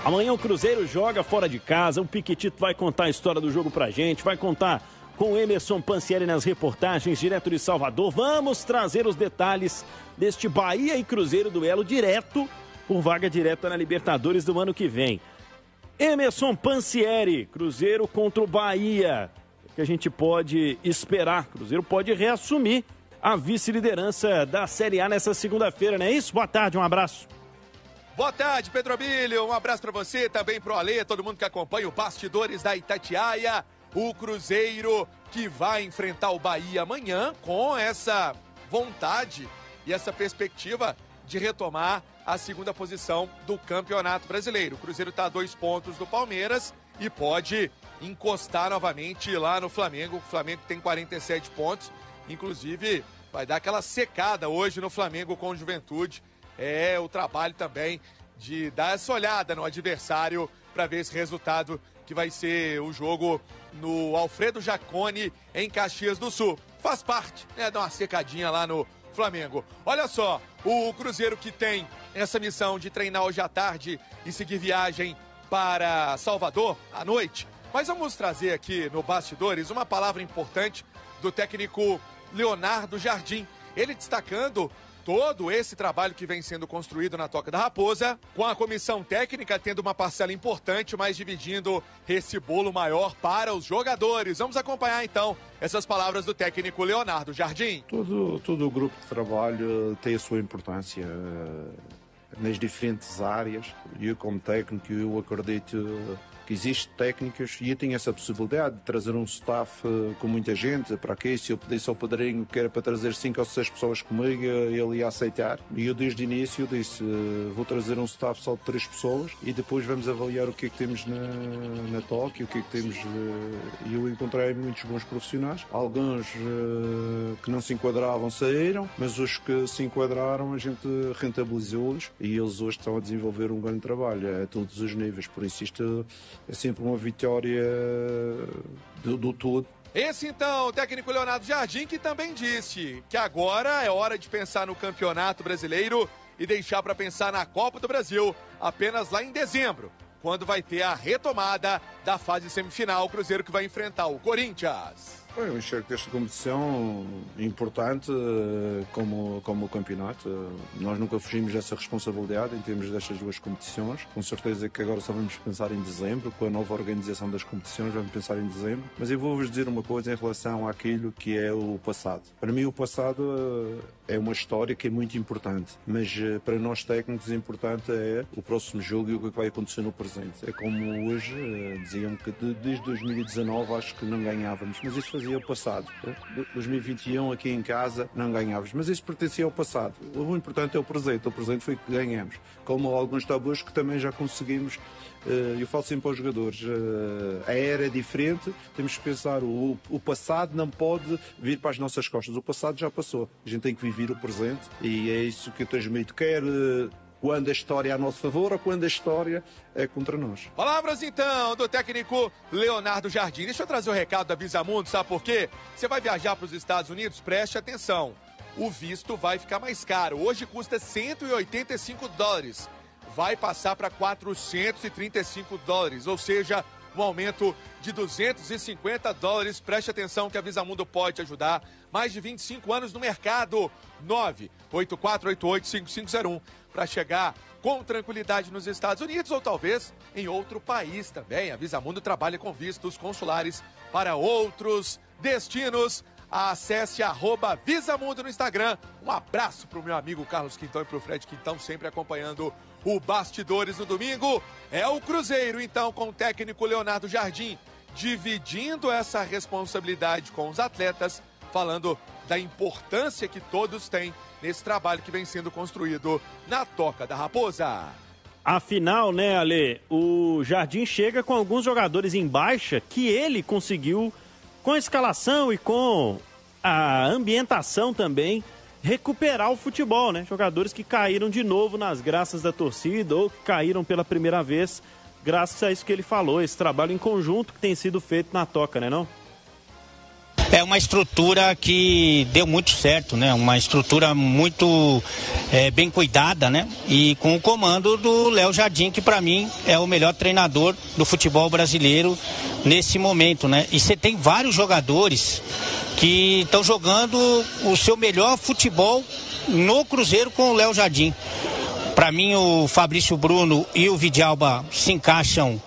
Amanhã o Cruzeiro joga fora de casa, o Piquetito vai contar a história do jogo pra gente, vai contar com o Emerson Pansieri nas reportagens, direto de Salvador. Vamos trazer os detalhes deste Bahia e Cruzeiro duelo direto, por vaga direta na Libertadores do ano que vem. Emerson Pansieri, Cruzeiro contra o Bahia. O que a gente pode esperar? Cruzeiro pode reassumir a vice-liderança da Série A nessa segunda-feira, não é isso? Boa tarde, um abraço. Boa tarde, Pedro Abílio. Um abraço para você, também pro Alê, todo mundo que acompanha o Bastidores da Itatiaia. O Cruzeiro que vai enfrentar o Bahia amanhã com essa vontade e essa perspectiva de retomar a segunda posição do Campeonato Brasileiro. O Cruzeiro está a 2 pontos do Palmeiras e pode encostar novamente lá no Flamengo. O Flamengo tem 47 pontos, inclusive vai dar aquela secada hoje no Flamengo com o Juventude. É o trabalho também de dar essa olhada no adversário para ver esse resultado que vai ser o jogo no Alfredo Jaconi em Caxias do Sul. Faz parte, né, dar uma secadinha lá no Flamengo. Olha só, o Cruzeiro que tem essa missão de treinar hoje à tarde e seguir viagem para Salvador à noite. Mas vamos trazer aqui no Bastidores uma palavra importante do técnico Leonardo Jardim. Ele destacando todo esse trabalho que vem sendo construído na Toca da Raposa, com a comissão técnica tendo uma parcela importante, mas dividindo esse bolo maior para os jogadores. Vamos acompanhar então essas palavras do técnico Leonardo Jardim. Todo o grupo de trabalho tem a sua importância nas diferentes áreas. Eu, como técnico, eu acredito que existem técnicas e eu tenho essa possibilidade de trazer um staff com muita gente. Para quê? Se eu pedisse ao padrinho que era para trazer 5 ou 6 pessoas comigo, ele ia aceitar. E eu desde o início disse, vou trazer um staff só de 3 pessoas e depois vamos avaliar o que é que temos na Tóquio, o que é que temos. E eu encontrei muitos bons profissionais. Alguns que não se enquadravam saíram, mas os que se enquadraram a gente rentabilizou-os e eles hoje estão a desenvolver um grande trabalho a todos os níveis. Por isso isto é sempre uma vitória do todo. Esse então, o técnico Leonardo Jardim, que também disse que agora é hora de pensar no Campeonato Brasileiro e deixar para pensar na Copa do Brasil apenas lá em dezembro, quando vai ter a retomada da fase semifinal, o Cruzeiro que vai enfrentar o Corinthians. Eu enxergo esta competição importante como o campeonato. Nós nunca fugimos dessa responsabilidade em termos destas 2 competições. Com certeza que agora só vamos pensar em dezembro, com a nova organização das competições, vamos pensar em dezembro. Mas eu vou-vos dizer uma coisa em relação àquilo que é o passado. Para mim o passado é uma história que é muito importante, mas para nós técnicos o importante é o próximo jogo e o que vai acontecer no presente. É como hoje diziam que desde 2019 acho que não ganhávamos, mas isso fazia o passado. 2021 aqui em casa não ganhávamos, mas isso pertencia ao passado. O importante é o presente foi que ganhamos. Como alguns tabus que também já conseguimos. Eu falo sempre aos jogadores, a era é diferente, temos que pensar, o passado não pode vir para as nossas costas, o passado já passou, a gente tem que viver o presente e é isso que eu transmito, quer quando a história é a nosso favor ou quando a história é contra nós. Palavras então do técnico Leonardo Jardim. Deixa eu trazer o recado da Visamundo, sabe por quê? Você vai viajar para os Estados Unidos? Preste atenção, o visto vai ficar mais caro, hoje custa $185. Vai passar para $435, ou seja, um aumento de $250. Preste atenção que a Visamundo pode ajudar. Mais de 25 anos no mercado. 984885501 para chegar com tranquilidade nos Estados Unidos ou talvez em outro país também. A Visamundo trabalha com vistos consulares para outros destinos. Acesse @Visamundo no Instagram. Um abraço para o meu amigo Carlos Quintão e para o Fred Quintão, sempre acompanhando o Bastidores no domingo. É o Cruzeiro, então, com o técnico Leonardo Jardim, dividindo essa responsabilidade com os atletas, falando da importância que todos têm nesse trabalho que vem sendo construído na Toca da Raposa. Afinal, né, Ale, o Jardim chega com alguns jogadores em baixa que ele conseguiu, com a escalação e com a ambientação também, recuperar o futebol, né? Jogadores que caíram de novo nas graças da torcida ou que caíram pela primeira vez, graças a isso que ele falou, esse trabalho em conjunto que tem sido feito na Toca, né, não? É uma estrutura que deu muito certo, né? Uma estrutura muito bem cuidada, né? E com o comando do Léo Jardim, que para mim é o melhor treinador do futebol brasileiro nesse momento, né? E você tem vários jogadores que estão jogando o seu melhor futebol no Cruzeiro com o Léo Jardim. Para mim, o Fabrício Bruno e o Vidalba se encaixam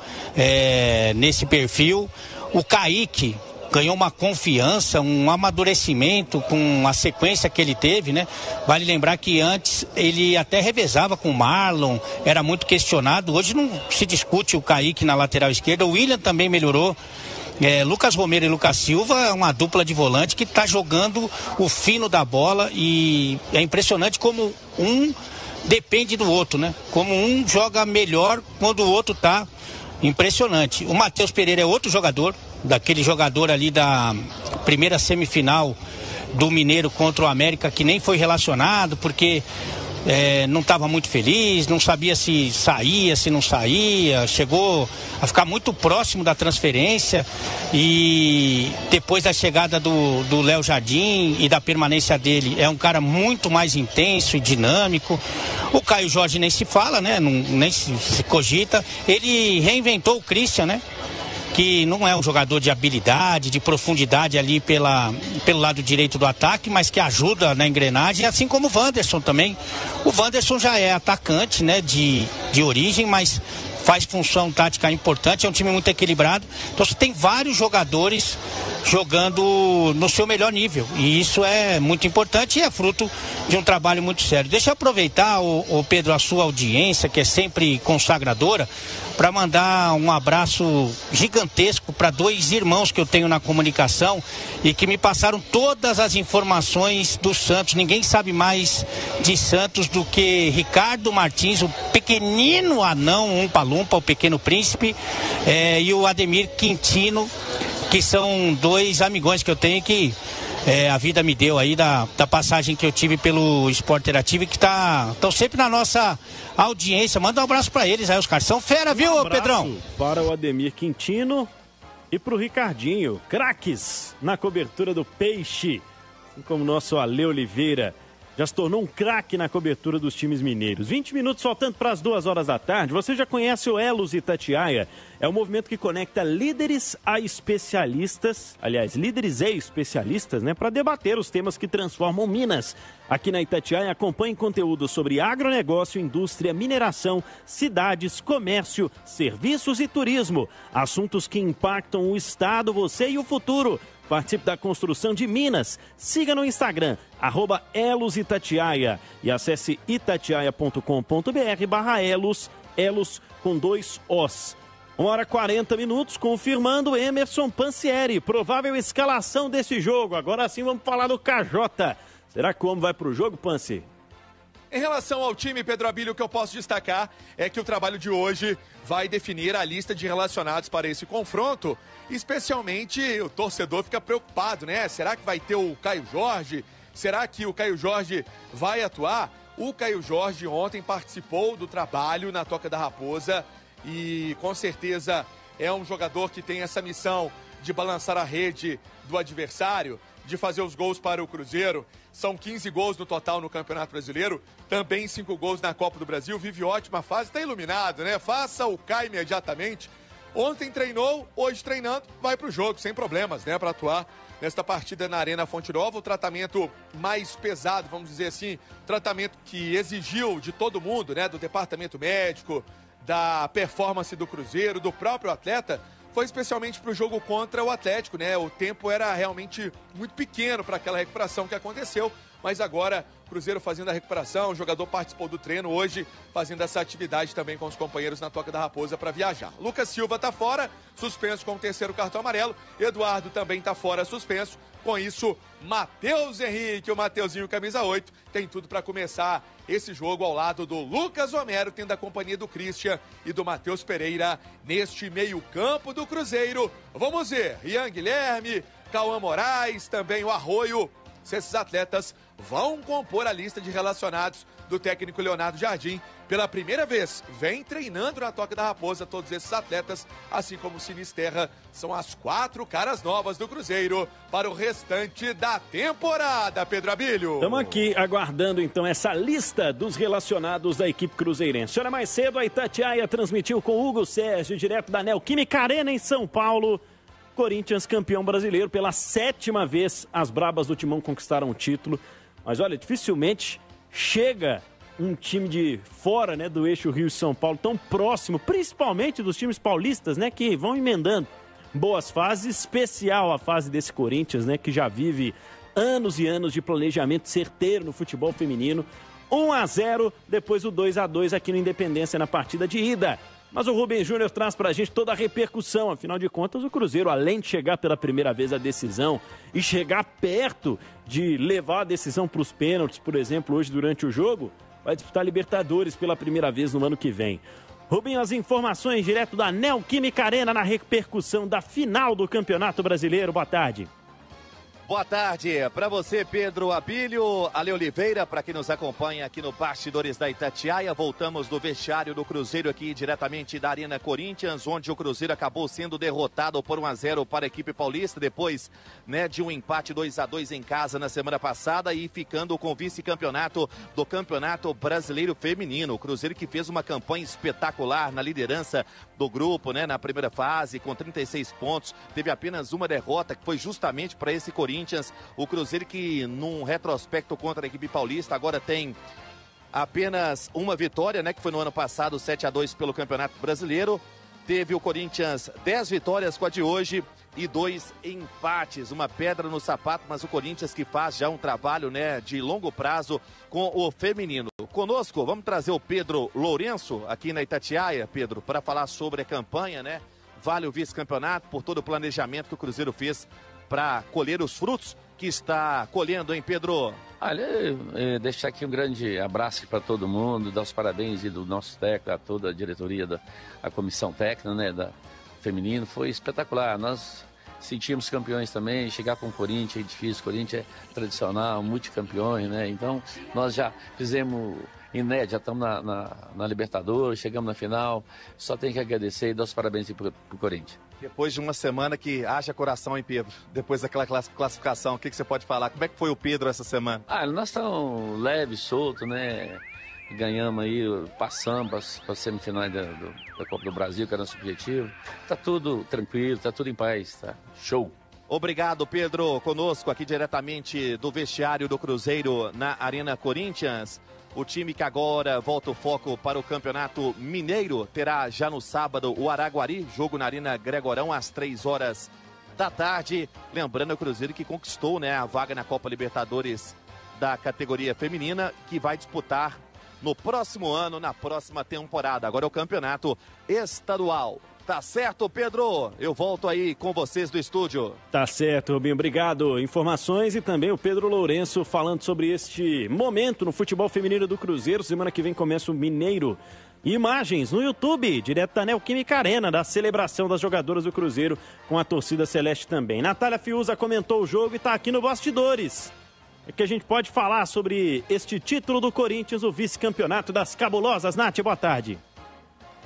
nesse perfil. O Kaique ganhou uma confiança, um amadurecimento com a sequência que ele teve, né? Vale lembrar que antes ele até revezava com o Marlon, era muito questionado. Hoje não se discute o Kaique na lateral esquerda. O William também melhorou. Lucas Romero e Lucas Silva é uma dupla de volante que está jogando o fino da bola, e é impressionante como um depende do outro, né? Como um joga melhor quando o outro tá impressionante. O Matheus Pereira é outro jogador, daquele jogador ali da primeira semifinal do Mineiro contra o América, que nem foi relacionado porque não estava muito feliz, não sabia se saía, se não saía, chegou a ficar muito próximo da transferência, e depois da chegada do Léo Jardim e da permanência dele, é um cara muito mais intenso e dinâmico. O Caio Jorge nem se fala, né? Nem se cogita. Ele reinventou o Christian, né? Que não é um jogador de habilidade, de profundidade ali pelo lado direito do ataque, mas que ajuda na engrenagem, assim como o Wanderson também. O Wanderson já é atacante, né, de origem, mas faz função tática importante, é um time muito equilibrado. Então você tem vários jogadores jogando no seu melhor nível, e isso é muito importante e é fruto de um trabalho muito sério. Deixa eu aproveitar, Pedro, a sua audiência, que é sempre consagradora, para mandar um abraço gigantesco para 2 irmãos que eu tenho na comunicação e que me passaram todas as informações do Santos. Ninguém sabe mais de Santos do que Ricardo Martins, o pequenino anão Umpa-Lumpa, o pequeno príncipe, e o Ademir Quintino, que são 2 amigões que eu tenho que a vida me deu aí da passagem que eu tive pelo Sport Interativo, e que estão sempre na nossa audiência. Manda um abraço para eles aí, os caras são fera, viu, Pedrão? Para o Ademir Quintino e para o Ricardinho, craques na cobertura do Peixe, assim como o nosso Ale Oliveira já se tornou um craque na cobertura dos times mineiros. 20 minutos faltando para as 2 horas da tarde. Você já conhece o Elos Itatiaia? É um movimento que conecta líderes a especialistas, aliás, líderes e especialistas, né, para debater os temas que transformam Minas. Aqui na Itatiaia, acompanhe conteúdo sobre agronegócio, indústria, mineração, cidades, comércio, serviços e turismo. Assuntos que impactam o estado, você e o futuro. Participe da construção de Minas. Siga no Instagram, @ElosItatiaia, e acesse itatiaia.com.br/Elos, Elos com 2 Os. 1h40, confirmando Emerson Pansieri, provável escalação desse jogo. Agora sim vamos falar do KJ. Será que o homem vai para o jogo, Pansi? Em relação ao time, Pedro Abílio, o que eu posso destacar é que o trabalho de hoje vai definir a lista de relacionados para esse confronto. Especialmente o torcedor fica preocupado, né? Será que vai ter o Caio Jorge? Será que o Caio Jorge vai atuar? O Caio Jorge ontem participou do trabalho na Toca da Raposa e com certeza é um jogador que tem essa missão de balançar a rede do adversário, de fazer os gols para o Cruzeiro. São 15 gols no total no Campeonato Brasileiro, também 5 gols na Copa do Brasil, vive ótima fase, está iluminado, né? Faça o Caio imediatamente. Ontem treinou, hoje treinando, vai para o jogo, sem problemas, né? Para atuar nesta partida na Arena Fonte Nova. O tratamento mais pesado, vamos dizer assim, tratamento que exigiu de todo mundo, né? Do departamento médico, da performance do Cruzeiro, do próprio atleta, foi especialmente para o jogo contra o Atlético, né? O tempo era realmente muito pequeno para aquela recuperação que aconteceu, mas agora o Cruzeiro fazendo a recuperação, o jogador participou do treino hoje, fazendo essa atividade também com os companheiros na Toca da Raposa para viajar. Lucas Silva está fora, suspenso com o 3º cartão amarelo. Eduardo também está fora, suspenso. Com isso, Matheus Henrique, o Mateuzinho camisa 8, tem tudo para começar esse jogo ao lado do Lucas Romero, tendo a companhia do Christian e do Matheus Pereira neste meio-campo do Cruzeiro. Vamos ver, Ian Guilherme, Cauã Moraes, também o Arroio. Se esses atletas vão compor a lista de relacionados do técnico Leonardo Jardim. Pela primeira vez, vem treinando na Toca da Raposa todos esses atletas, assim como o Sinisterra. São as 4 caras novas do Cruzeiro para o restante da temporada, Pedro Abílio. Estamos aqui aguardando, então, essa lista dos relacionados da equipe cruzeirense. Hora mais cedo, a Itatiaia transmitiu com Hugo Sérgio, direto da Neoquímica Arena, em São Paulo. Corinthians campeão brasileiro pela 7ª vez. As brabas do Timão conquistaram o título. Mas olha, dificilmente chega um time de fora, né, do eixo Rio e São Paulo tão próximo, principalmente dos times paulistas, né, que vão emendando boas fases, especial a fase desse Corinthians, né, que já vive anos e anos de planejamento certeiro no futebol feminino. 1-0, depois o 2-2 aqui no Independência na partida de ida. Mas o Rubem Júnior traz pra gente toda a repercussão. Afinal de contas, o Cruzeiro, além de chegar pela primeira vez à decisão e chegar perto de levar a decisão para os pênaltis, por exemplo, hoje durante o jogo, vai disputar Libertadores pela primeira vez no ano que vem. Rubinho, as informações direto da Neoquímica Arena na repercussão da final do Campeonato Brasileiro. Boa tarde. Boa tarde para você, Pedro Abílio, Ale Oliveira, para quem nos acompanha aqui no Bastidores da Itatiaia. Voltamos do vestiário do Cruzeiro aqui diretamente da Arena Corinthians, onde o Cruzeiro acabou sendo derrotado por 1-0 para a equipe paulista, depois, né, de um empate 2-2 em casa na semana passada e ficando com o vice-campeonato do Campeonato Brasileiro Feminino. O Cruzeiro que fez uma campanha espetacular na liderança do grupo, né, na primeira fase, com 36 pontos, teve apenas uma derrota, que foi justamente para esse Corinthians. O Cruzeiro que num retrospecto contra a equipe paulista agora tem apenas uma vitória, né, que foi no ano passado 7-2 pelo Campeonato Brasileiro. Teve o Corinthians 10 vitórias com a de hoje e 2 empates, uma pedra no sapato, mas o Corinthians que faz já um trabalho, né, de longo prazo com o feminino. Conosco, vamos trazer o Pedro Lourenço aqui na Itatiaia, Pedro, para falar sobre a campanha, né? Vale o vice-campeonato por todo o planejamento que o Cruzeiro fez para colher os frutos que está colhendo, hein, Pedro? Olha, deixar aqui um grande abraço para todo mundo, dar os parabéns e do nosso técnico, a toda a diretoria da comissão técnica, né, da feminino, foi espetacular. Nós sentimos campeões também, chegar com o Corinthians é difícil, o Corinthians é tradicional, multicampeões, né, então nós já fizemos inédito, já estamos na Libertadores, chegamos na final, só tem que agradecer e dar os parabéns para o Corinthians. Depois de uma semana que haja coração, hein, Pedro? Depois daquela classificação, o que você pode falar? Como é que foi o Pedro essa semana? Nós estamos leve, solto, né? Ganhamos aí, passamos para as semifinais da Copa do Brasil, que era nosso objetivo. Tá tudo tranquilo, tá tudo em paz, tá? Show! Obrigado, Pedro. Conosco aqui diretamente do vestiário do Cruzeiro na Arena Corinthians. O time que agora volta o foco para o Campeonato Mineiro terá já no sábado o Araguari, jogo na Arena Gregorão às 3h da tarde. Lembrando o Cruzeiro que conquistou, né, a vaga na Copa Libertadores da categoria feminina, que vai disputar no próximo ano, na próxima temporada. Agora é o Campeonato Estadual. Tá certo, Pedro? Eu volto aí com vocês do estúdio. Tá certo, Rubinho. Obrigado. Informações e também o Pedro Lourenço falando sobre este momento no futebol feminino do Cruzeiro. Semana que vem começa o Mineiro. Imagens no YouTube, direto da Neoquímica Arena, da celebração das jogadoras do Cruzeiro com a torcida celeste também. Natália Fiuza comentou o jogo e tá aqui no Bastidores. É que a gente pode falar sobre este título do Corinthians, o vice-campeonato das cabulosas. Nath, boa tarde.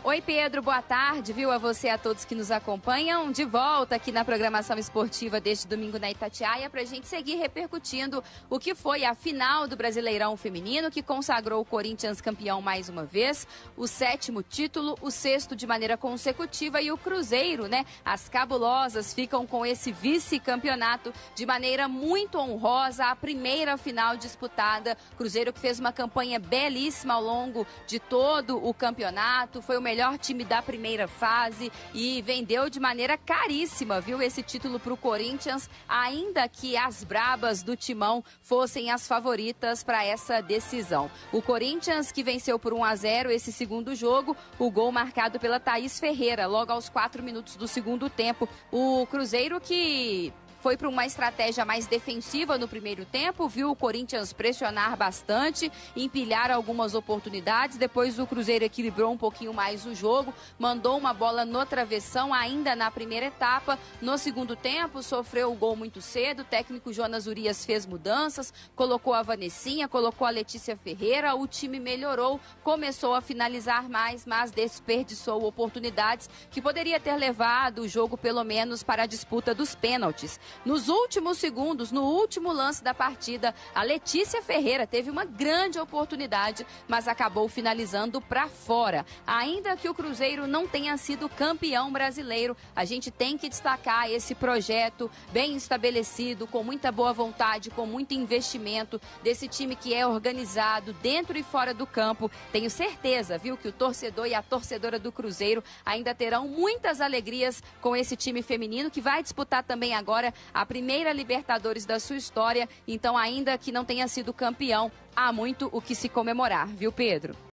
Oi, Pedro, boa tarde, viu? A você e a todos que nos acompanham. De volta aqui na programação esportiva deste domingo na Itatiaia para a gente seguir repercutindo o que foi a final do Brasileirão Feminino, que consagrou o Corinthians campeão mais uma vez, o 7º título, o 6º de maneira consecutiva e o Cruzeiro, né? As cabulosas ficam com esse vice-campeonato de maneira muito honrosa, a primeira final disputada. Cruzeiro que fez uma campanha belíssima ao longo de todo o campeonato, foi o melhor time da primeira fase e vendeu de maneira caríssima, viu, esse título para o Corinthians, ainda que as brabas do Timão fossem as favoritas para essa decisão. O Corinthians que venceu por 1-0 esse segundo jogo, o gol marcado pela Thaís Ferreira, logo aos 4 minutos do segundo tempo. O Cruzeiro que foi para uma estratégia mais defensiva no primeiro tempo, viu o Corinthians pressionar bastante, empilhar algumas oportunidades, depois o Cruzeiro equilibrou um pouquinho mais o jogo, mandou uma bola no travessão ainda na primeira etapa. No segundo tempo, sofreu o gol muito cedo, o técnico Jonas Urias fez mudanças, colocou a Vanessinha, colocou a Letícia Ferreira, o time melhorou, começou a finalizar mais, mas desperdiçou oportunidades que poderia ter levado o jogo pelo menos para a disputa dos pênaltis. Nos últimos segundos, no último lance da partida, a Letícia Ferreira teve uma grande oportunidade, mas acabou finalizando para fora. Ainda que o Cruzeiro não tenha sido campeão brasileiro, a gente tem que destacar esse projeto bem estabelecido, com muita boa vontade, com muito investimento, desse time que é organizado dentro e fora do campo. Tenho certeza, viu, que o torcedor e a torcedora do Cruzeiro ainda terão muitas alegrias com esse time feminino, que vai disputar também agora a primeira Libertadores da sua história. Então, ainda que não tenha sido campeão, há muito o que se comemorar, viu, Pedro?